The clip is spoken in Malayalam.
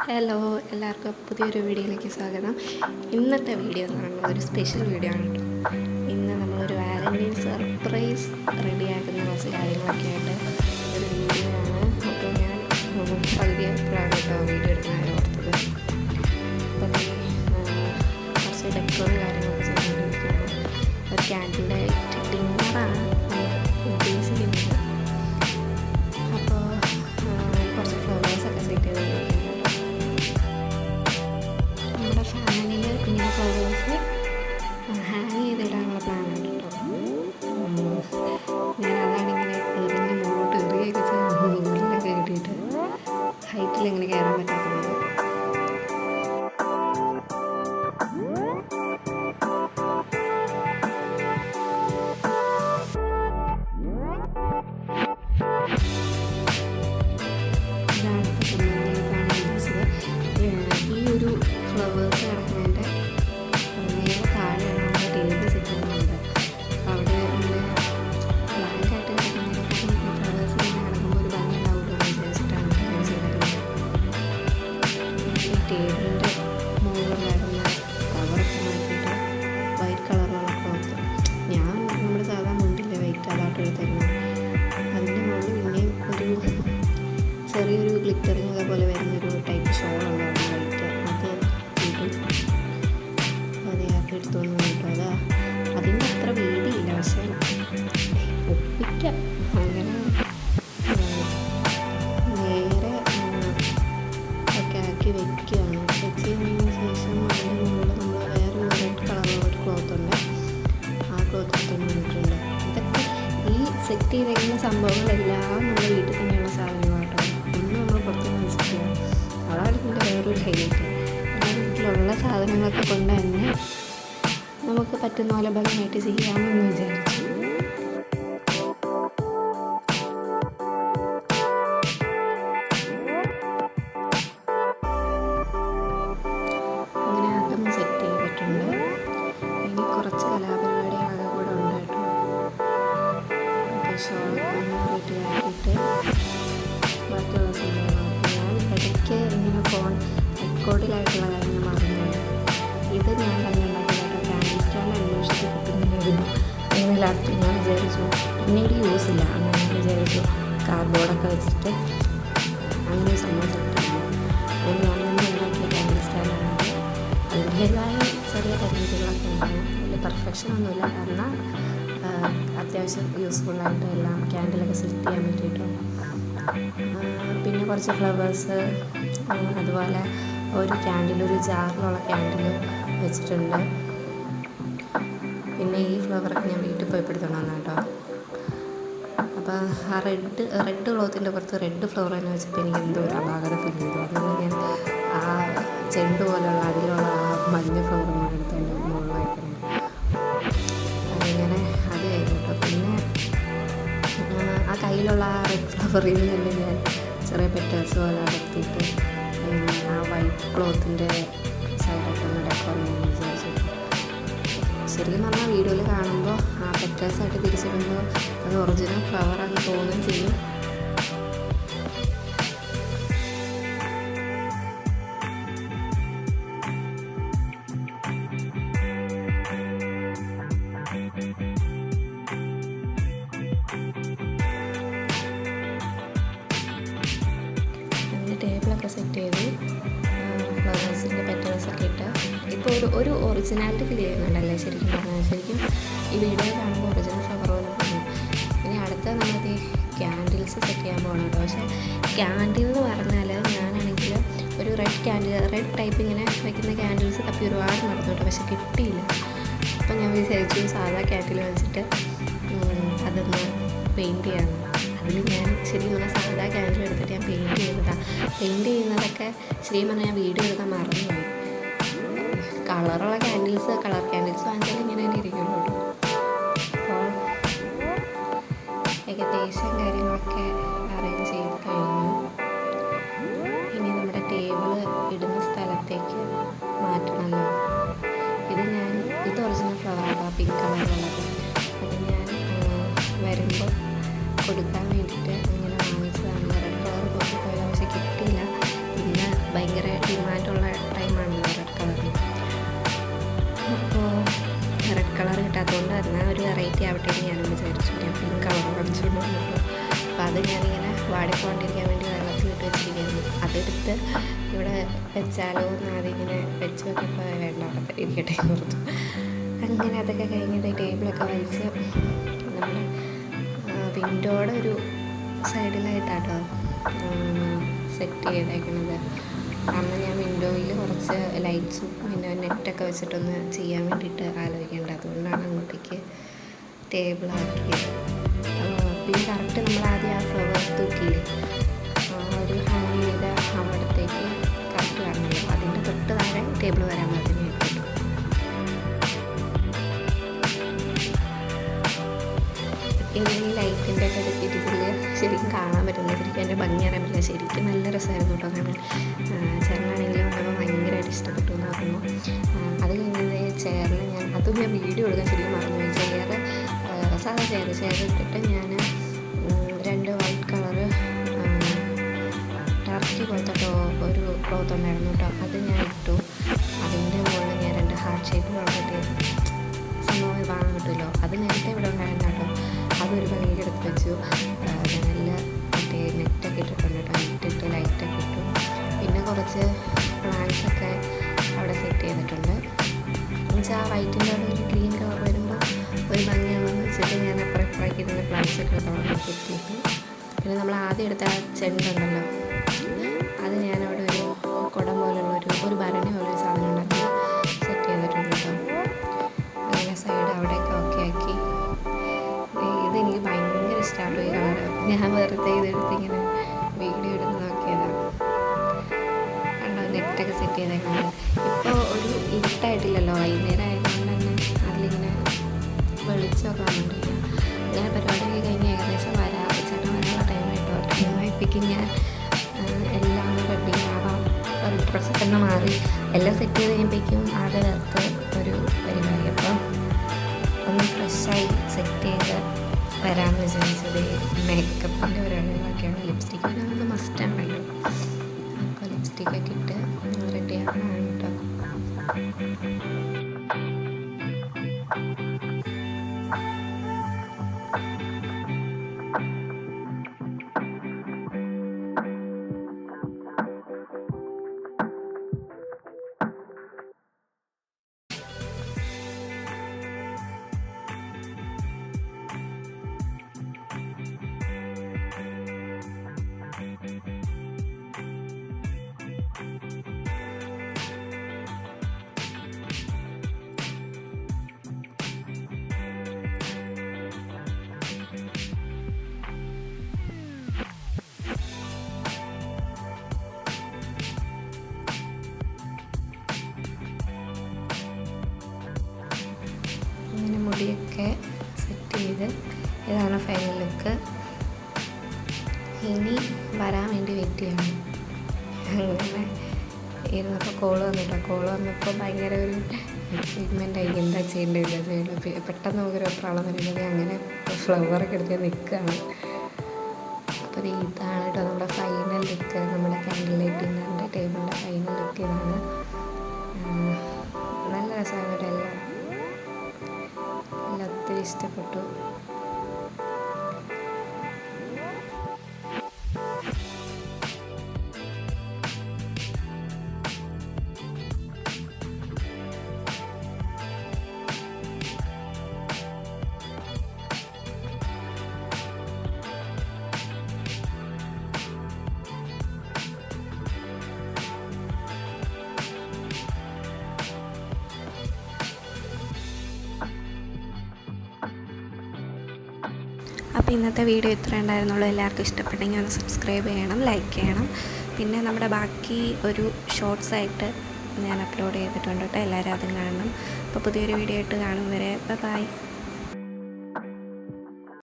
ഹലോ, എല്ലാവർക്കും പുതിയൊരു വീഡിയോയിലേക്ക് സ്വാഗതം. ഇന്നത്തെ വീഡിയോ എന്ന് പറയുന്നത് ഒരു സ്പെഷ്യൽ വീഡിയോ ആണ് കേട്ടോ. ഇന്ന് നമ്മളൊരു വാലന്റൈൻ സർപ്രൈസ് റെഡിയാക്കുന്ന കുറച്ച് കാര്യങ്ങളൊക്കെ ആയിട്ട് ഒരു വീഡിയോ ആണ്. അപ്പോൾ ഞാൻ പകുതിയപ്പോഴാണ് കേട്ടോ വീഡിയോ എടുക്കാനായി ഓർത്തത്. അപ്പോൾ കുറച്ച് ഡെക്കോറും കാര്യങ്ങളൊക്കെ ചെയ്തുകൊണ്ടിരിക്കുകയാണ്. ഒരു ക്യാൻഡിൽ ലൈറ്റ് ഡിന്നറാണ് ഉദ്ദേശിക്കുന്നത്. അപ്പോൾ കുറച്ച് ഫ്ലവേഴ്സൊക്കെ സെറ്റ് ചെയ്തുകൊണ്ടിരിക്കുന്നത്. ഫാനിൽ ഇങ്ങനെ ഫ്ലവേഴ്സ് ഹാങ് ചെയ്തിടാനുള്ള പ്ലാനാണ് കേട്ടോ. ഞാൻ അതാണിങ്ങനെ എറിഞ്ഞ് മുന്നോട്ട് എറിയൊക്കെ ചെയ്ത് മുകളിലൊക്കെ കിട്ടിയിട്ട് ഹൈറ്റിൽ ഇങ്ങനെ കയറാൻ പറ്റാത്തതുകൊണ്ട് ഈ ഒരു ഫ്ലവേഴ്സ് കിടക്കുന്നതിൻ്റെ നേരെ താഴെയാണ് നമ്മുടെ ടേബിൾ സെറ്റ് ചെയ്യുന്നുണ്ട്. അവിടെ ഇങ്ങനെ ബ്ലാങ്കായിട്ട് കിടക്കുന്നതിനെക്കാട്ടും ഫ്ലവേഴ്സ് ഇങ്ങനെ കിടക്കുമ്പോൾ ഒരു ഭംഗി ഉണ്ടാവുമല്ലോ എന്ന് വിചാരിച്ചിട്ടാണ് ഞാൻ ചെയ്തിട്ടുള്ളത്. ഈ ടേബിളിൻ്റെ മുകളിൽ കിടന്ന കവറൊക്കെ മാറ്റിയിട്ട് വൈറ്റ് കളറുള്ള ക്ലോത്ത്, ഞാൻ നമ്മുടെ സാധാ മുണ്ടില്ലേ വൈറ്റ് അതായിട്ട് എടുത്തിരുന്നത്, അതിൻ്റെ മുകളിൽ പിന്നെയും ഒരു ചെറിയൊരു ഗ്ലിറ്ററിങ് പോലെ വരുന്നൊരു ടൈപ്പ് ഷോളുണ്ടാവും വൈറ്റ്, അത് എടുത്തോന്ന് കേട്ടോ. അതിൻ്റെ അത്ര വീതിയില്ല, പക്ഷെ ഒപ്പിക്കാം. അങ്ങനെ നേരെ ഒക്കെ ആക്കി വെക്കുകയാണ്. വെച്ച് കഴിഞ്ഞതിന് ശേഷം അതിൻ്റെ മുകളിൽ നമ്മൾ വേറൊരു റെഡ് കളറുള്ള ഒരു ക്ലോത്ത് ഉണ്ട്, ആ ക്ലോത്ത് എടുത്തുകൊണ്ട് വന്നിട്ടുണ്ട്. ഇതൊക്കെ ഈ സെറ്റ് ചെയ്തേക്കുന്ന സംഭവങ്ങളെല്ലാം നമ്മുടെ വീട്ടിൽ തന്നെയുള്ള സാധനങ്ങളാട്ടോ. ഒന്നും നമ്മൾ പുറത്ത് മനസ്സിലാക്കുക, അതാണ് ഇതിൻ്റെ വേറൊരു ഹൈലൈറ്റ്. നമ്മുടെ വീട്ടിലുള്ള സാധനങ്ങളൊക്കെ കൊണ്ട് തന്നെ നമുക്ക് പറ്റുന്ന പോലെ ഭംഗിയായിട്ട് ചെയ്യാമെന്ന് വിചാരിച്ചു. അങ്ങനെ അതും സെറ്റ് ചെയ്തിട്ടുണ്ട്. ഇനി കുറച്ച് കലാപരിപാടികളൊക്കെ കൂടെ ഉണ്ട് കേട്ടോ. ഷോളൊക്കെ ഒന്ന് റെഡിയാക്കിയിട്ട് ബാക്കിയുള്ള സംഭവങ്ങളൊക്കെ ഞാൻ ഇടയ്ക്ക് ഇങ്ങനെ ഫോൺ റെക്കോർഡിലായിട്ടുള്ള കാര്യങ്ങൾ മറന്നുണ്ട്. ഇത് ഞാൻ തന്നെ അന്വേഷിച്ച് കിട്ടുന്നില്ലായിരുന്നു. അങ്ങനെ ലാസ്റ്റ് ഞാൻ വിചാരിച്ചു പിന്നീട് യൂസ് ഇല്ല, അങ്ങനെ വിചാരിച്ചു കാർഡ്ബോർഡൊക്കെ വെച്ചിട്ട് അങ്ങനെ ഒരു സംഭവം സെറ്റ് ചെയ്തു. ഞാൻ തന്നെ ഉണ്ടാക്കിയ ക്യാൻഡിൽ സ്റ്റാൻഡാണ്. അതിൻ്റേതായ ചെറിയ പരിമിതികളൊക്കെ ഉണ്ടാകും, വലിയ പെർഫെക്ഷനൊന്നുമില്ല, കാരണം അത്യാവശ്യം യൂസ്ഫുള്ളായിട്ട് എല്ലാം ക്യാൻഡിലൊക്കെ സെറ്റ് ചെയ്യാൻ പറ്റിയിട്ടു. പിന്നെ കുറച്ച് ഫ്ലവേഴ്സ്, അതുപോലെ ഒരു ക്യാൻഡിൽ, ഒരു ജാറിലുള്ള ക്യാൻഡിൽ വെച്ചിട്ടുണ്ട്. പിന്നെ ഈ ഫ്ലവറൊക്കെ ഞാൻ വീട്ടിൽ പോയി എടുത്തോണ്ട് വന്നു കേട്ടോ. അപ്പോൾ ആ റെഡ് ക്ലോത്തിൻ്റെ പുറത്ത് റെഡ് ഫ്ലവർ തന്നെ വെച്ചപ്പോൾ എനിക്ക് എന്തോ ഒരു അപാകത ഫീൽ ചെയ്തു. അതുകൊണ്ട് ഞാൻ ആ ചെണ്ട് പോലെയുള്ള അതിലുള്ള ആ മഞ്ഞ ഫ്ലവർ കൂടെ എടുത്ത് എൻ്റെ മുകളിൽ വയ്ക്കുന്നുണ്ട്. അതിങ്ങനെ അത് കഴിഞ്ഞു കേട്ടോ. പിന്നെ ആ കയ്യിലുള്ള ആ റെഡ് ഫ്ലവറിൽ നിന്ന് തന്നെ ഞാൻ ചെറിയ പെറ്റൽസ് പോലെ അടർത്തിയിട്ട് ആ വൈറ്റ് ക്ലോത്തിൻ്റെ സൈഡായിട്ടൊന്ന് ഡെക്കോർ ചെയ്യാമെന്ന് വിചാരിച്ചു. ശരിക്കും പറഞ്ഞാൽ വീഡിയോയിൽ കാണുമ്പോൾ ആ പെറ്റൽസായിട്ട് തിരിച്ചിടുമ്പോൾ അത് ഒറിജിനൽ ഫ്ലവറാണെന്ന് തോന്നുകയും ചെയ്യും. അങ്ങനെ ടേബിളൊക്കെ സെറ്റ് ചെയ്തു, ഫ്ലവേഴ്സിൻ്റെ പെറ്റൽസൊക്കെ ഇട്ട് ഇപ്പോൾ ഒരു ഒറിജിനാലിറ്റി ഫീൽ ചെയ്യുന്നുണ്ടല്ലേ ശരിക്കും പറഞ്ഞാൽ. ശരിക്കും ഈ വീഡിയോ കാണുമ്പോൾ ഒറിജിനൽ ഫ്ലവർ പോലെ തോന്നും. ഇനി അടുത്ത നമ്മൾ ഈ ക്യാൻഡിൽസ് സെറ്റ് ചെയ്യാൻ പോകണം കേട്ടോ. പക്ഷേ ക്യാൻഡിൽ എന്ന് പറഞ്ഞാൽ ഞാനാണെങ്കിൽ ഒരു റെഡ് ടൈപ്പ് ഇങ്ങനെ വയ്ക്കുന്ന ക്യാൻഡിൽസ് തപ്പി ഒരുപാട് നടന്നു കേട്ടോ, പക്ഷെ കിട്ടിയില്ല. അപ്പം ഞാൻ വിചാരിച്ചു സാധാ ക്യാൻഡിൽ വെച്ചിട്ട് അതൊന്ന് പെയിൻറ്റ് ചെയ്യാമെന്ന്. അതിൽ ഞാൻ ശരിക്കും പറഞ്ഞാൽ സാധാ ക്യാൻഡിൽ എടുത്തിട്ട് ഞാൻ പെയിൻറ്റ് ചെയ്തതാണ്. പെയിൻറ്റ് ചെയ്യുന്നതൊക്കെ ശരിക്കും പറഞ്ഞാൽ ഞാൻ വീഡിയോ എടുക്കാൻ മറന്നുപോയി. കളറുള്ള ക്യാൻഡിൽസ്, കളർ ക്യാൻഡിൽസ് വാങ്ങിച്ചാൽ ഇങ്ങനെ തന്നെ ഇരിക്കുള്ളൂ കേട്ടോ. അപ്പോൾ ഏകദേശം കാര്യങ്ങളൊക്കെ അറേഞ്ച് ചെയ്ത് കഴിഞ്ഞു. ഇനി നമ്മുടെ ടേബിൾ ഇടുന്ന സ്ഥലത്തേക്ക് മാറ്റണമല്ലോ. ഇത് ഒറിജിനൽ ഫ്ലവറാണ്, പിങ്ക് കളറുള്ളത്. അത് ഞാൻ വരുമ്പോൾ കൊടുക്കാൻ വേണ്ടിയിട്ട് അങ്ങനെ വാങ്ങിച്ചതാണ്. റെഡ് കളർ കൊടുത്ത് പോയത് പക്ഷേ കിട്ടിയില്ല. പിന്നെ ഭയങ്കര ആവട്ടെ എന്ന് ഞാനും വിചാരിച്ചു. ഞാൻ പിങ്ക് കളർ വാങ്ങിച്ചുകൊണ്ട് വന്നിട്ടു. അപ്പോൾ അത് ഞാനിങ്ങനെ വാടിക്കൊണ്ടിരിക്കാൻ വേണ്ടി വെള്ളത്തിലിട്ട് വെച്ചിരിക്കുന്നു. അതെടുത്ത് ഇവിടെ വെച്ചാലോ എന്ന് അതിങ്ങനെ വെച്ച് നോക്കിയപ്പോൾ വേണ്ട, അവിടെ ഇരിക്കട്ടെ ഓർത്തു. അങ്ങനെ അതൊക്കെ കഴിഞ്ഞത് ടേബിളൊക്കെ വലിച്ച് നമ്മുടെ വിൻഡോയുടെ ഒരു സൈഡിലായിട്ടാട്ടോ സെറ്റ് ചെയ്തേക്കുന്നത്. കാരണം ഞാൻ വിൻഡോയിൽ കുറച്ച് ലൈറ്റ്സും പിന്നെ നെറ്റൊക്കെ വെച്ചിട്ടൊന്ന് ചെയ്യാൻ വേണ്ടിയിട്ട് ആലോചിക്കേണ്ടത്. അതുകൊണ്ടാണ് അങ്ങോട്ടേക്ക് ടേബിളാക്കിയത്. പിന്നെ കറക്റ്റ് നമ്മൾ ആദ്യം ആ ഫ്ലവേഴ്സ് തൂക്കിയില്ലേ, ഒരു ഹാങ് ചെയ്ത അവിടത്തേക്ക് കറക്റ്റ് കാണുമല്ലോ, അതിൻ്റെ തൊട്ട് താഴെ ടേബിൾ വരാൻ മാത്രമേ ഇട്ടുള്ളൂ. ഇങ്ങനെ ഈ ലൈറ്റിൻ്റെ ഒക്കെ ഇതിൽ ശരിക്കും കാണാൻ പറ്റുന്നത്, ശരിക്കും എൻ്റെ ഭംഗി അറിയാൻ പറ്റില്ല. ശരിക്കും നല്ല രസമായിരുന്നു കേട്ടോ കാണാൻ. ചേട്ടനാണെങ്കിലും നമ്മൾ ഭയങ്കരമായിട്ട് ഇഷ്ടപ്പെട്ടു എന്ന് പറഞ്ഞു. അത് കഴിഞ്ഞത് ചെയറിൽ അതും ഞാൻ വീഡിയോ എടുക്കാൻ ശരിക്കും മറന്നുപോയി. സാധാ ചെയർ ഇട്ടിട്ട് ഞാൻ 2 വൈറ്റ് കളറ് ടർക്കി പോലത്തെ ഒരു ക്ലോത്ത് ഉണ്ടായിരുന്നു കേട്ടോ, അത് ഞാൻ ഇട്ടു. അതിൻ്റെ മുകളിൽ ഞാൻ 2 ഹാർട്ട് ഷേപ്പ് കളറിട്ട് സംഭവം വാങ്ങാൻ കിട്ടുമല്ലോ, അത് നേരത്തെ ഇവിടെ ഉണ്ടായിരുന്നു കേട്ടോ. അതൊരു ഭംഗിക്ക് എടുത്ത് വെച്ചു. നല്ല മറ്റേ നെറ്റൊക്കെ ഇട്ടിട്ടുണ്ട് കേട്ടോ, നെറ്റിട്ട് ലൈറ്റൊക്കെ ഇട്ടു. പിന്നെ കുറച്ച് പ്ലാന്റ്സൊക്കെ അവിടെ സെറ്റ് ചെയ്തിട്ടുണ്ട്. എന്നുവെച്ചാൽ ആ വൈറ്റിൻ്റെ അവിടെ ഒരു ഗ്രീൻ കളർ വരുമ്പോൾ ഒരു ഭംഗിയാണെന്ന് വെച്ചിട്ട് ഞാൻ അപ്പുറത്തേക്ക് ഇരുന്ന് പ്ലാന്റ്സൊക്കെ അവിടെ സെറ്റ് ചെയ്തു. പിന്നെ നമ്മൾ ആദ്യം എടുത്ത ആ ചെണ്ടുണ്ടല്ലോ, അത് ഞാനവിടെ ഒരു കുടം പോലുള്ള ഒരു ഭരണി പോലെ ഒരു സാധനം ഉണ്ടാക്കി സെറ്റ് ചെയ്തിട്ടുണ്ട് കേട്ടോ. അങ്ങനെ സൈഡ് അവിടെയൊക്കെ ഓക്കെ ആക്കി. ഇതെനിക്ക് ഭയങ്കര ഇഷ്ടമാണ് ഈ കളർ. ഞാൻ വെറുതെ ഇതെടുത്തിങ്ങനെ വീഡിയോ എടുത്ത് നോക്കിയതാണ്. കണ്ടോ നെറ്റൊക്കെ സെറ്റ് ചെയ്തേക്കുന്നത്. ഇപ്പോൾ ഒരു ഇരുട്ടായിട്ടില്ലല്ലോ, വൈകുന്നേരം ആയതുകൊണ്ട് തന്നെ അതിലിങ്ങനെ വെളിച്ചമൊക്കെ വന്നിട്ടില്ല. ഞാൻ പരിപാടിയൊക്കെ കഴിഞ്ഞ് ഏകദേശം ചേട്ടൻ വരാനുള്ള ടൈമായിട്ടോ. ടൈമായിപ്പിക്കും ഞാൻ എല്ലാം ഒന്ന് റെഡി ആവാം, ഒരു ഡ്രസ്സൊക്കെ ഒന്ന് മാറി എല്ലാം സെറ്റ് ചെയ്ത് കഴിയുമ്പോഴേക്കും ആകെ നേരത്തെ ഒരു പരിപാടി. അപ്പം ഒന്ന് ഫ്രഷായി സെറ്റ് ചെയ്ത് വരാമെന്ന് വിചാരിച്ചത്. മേക്കപ്പിൻ്റെ പരിപാടികളൊക്കെയാണ്. ലിപ്സ്റ്റിക്ക് പിന്നെ നമുക്ക് മസ്റ്റാണല്ലോ, അപ്പോൾ ലിപ്സ്റ്റിക്കൊക്കെ ഇട്ട് റെഡി ആവണം കേട്ടോ. മുടിയൊക്കെ സെറ്റ് ചെയ്ത് ഇതാണ് ഫൈനൽ ലുക്ക്. ഇനി വരാൻ വേണ്ടി വെയിറ്റ് ചെയ്യണം. അങ്ങനെ ഇരുന്നപ്പോൾ കോള് വന്നപ്പോൾ ഭയങ്കര ഒരു എക്സൈറ്റ്മെൻ്റ് ആയി. എന്താ ചെയ്യേണ്ടത് പെട്ടെന്ന് നമുക്കൊരു പ്രാളം വരുന്നത്. അങ്ങനെ ഫ്ലവറൊക്കെ എടുത്ത് നിൽക്കുകയാണ്. അപ്പോൾ ഇതാണ് കേട്ടോ നമ്മുടെ ഫൈനൽ ലുക്ക്. നമ്മുടെ ക്യാൻഡിൽ ലൈറ്റ് ഡിന്നറിൻ്റെ ടേബിളിൻ്റെ ഫൈനൽ ലുക്ക് ഇതാണ്. നല്ല രസമാണ് കേട്ടോ. എല്ലാം ഒത്തിരി ഇഷ്ടപ്പെട്ടു. അപ്പോൾ ഇന്നത്തെ വീഡിയോ ഇത്ര ഉണ്ടായിരുന്നുള്ളൂ. എല്ലാവർക്കും ഇഷ്ടപ്പെട്ടെങ്കിൽ ഒന്ന് സബ്സ്ക്രൈബ് ചെയ്യണം, ലൈക്ക് ചെയ്യണം. പിന്നെ നമ്മുടെ ബാക്കി ഒരു ഷോർട്സായിട്ട് ഞാൻ അപ്ലോഡ് ചെയ്തിട്ടുണ്ട് കേട്ടോ. എല്ലാവരും അതും കാണണം. അപ്പോൾ പുതിയൊരു വീഡിയോ ആയിട്ട് കാണും വരെ ബൈ.